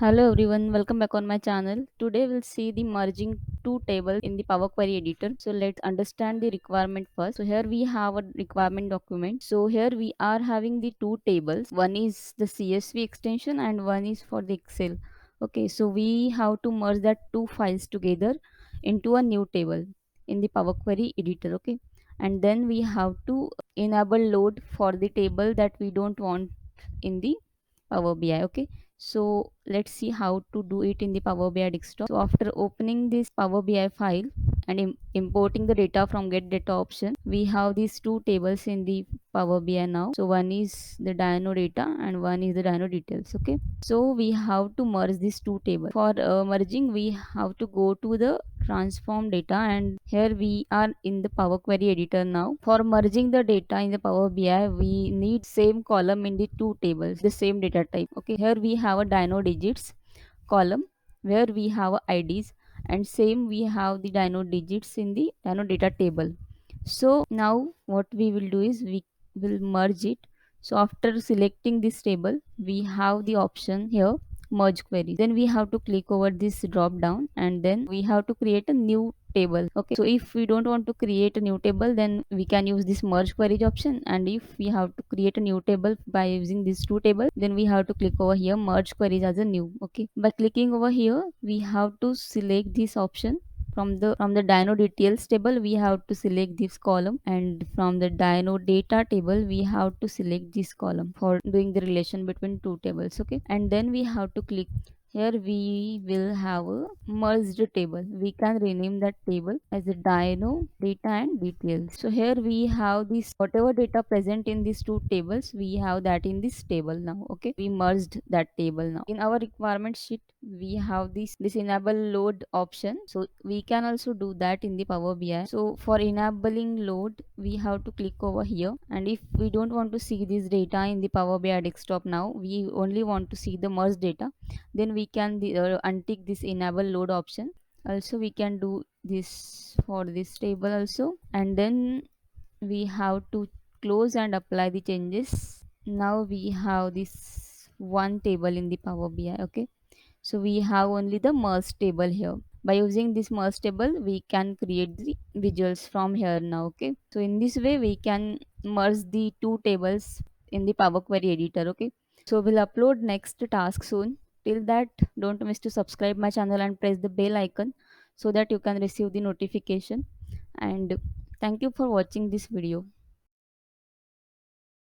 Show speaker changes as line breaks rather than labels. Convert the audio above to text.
Hello everyone, welcome back on my channel. Today we'll see the merging two tables in the Power Query editor. So let's understand the requirement first. So here we have a requirement document. So here we are having the two tables. One is the CSV extension and one is for the Excel. Okay, so we have to merge that two files together into a new table in the Power Query editor. Okay, and then we have to enable load for the table that we don't want in the Power BI. Okay, so let's see how to do it in the Power BI desktop. So after opening this Power BI file and importing the data from get data option, we have these two tables in the Power BI now. So one is the dyno data and one is the dyno details. Okay, so we have to merge these two tables. For merging, we have to go to the transform data, and here we are in the Power Query editor now. For merging the data in the Power BI, we need same column in the two tables, the same data type. Okay, here we have a dyno digits column where we have IDs, and same we have the dyno digits in the dyno data table. So now what we will do is we will merge it. So after selecting this table, we have the option here merge query. Then we have to click over this drop down, and then we have to create a new table. Okay, so if we don't want to create a new table, then we can use this merge queries option, and if we have to create a new table by using these two tables, then we have to click over here merge queries as a new. Okay, by clicking over here, we have to select this option. From the dyno details table, we have to select this column, and from the dyno data table, we have to select this column for doing the relation between two tables. Okay, and then we have to click here. We will have a merged table. We can rename that table as a dyno data and details. So here we have this whatever data present in these two tables, we have that in this table now. Okay, we merged that table now. In our requirement sheet, we have this enable load option, so we can also do that in the Power BI. So for enabling load, we have to click over here, and if we don't want to see this data in the Power BI desktop now, we only want to see the merged data, then we can untick this enable load option. Also we can do this for this table also, and then we have to close and apply the changes. Now we have this one table in the Power BI. Okay, so we have only the merge table here. By using this merge table, we can create the visuals from here now. Okay, so in this way we can merge the two tables in the Power Query editor. Okay, so we'll upload next task soon. Till that, don't miss to subscribe my channel and press the bell icon so that you can receive the notification. And thank you for watching this video.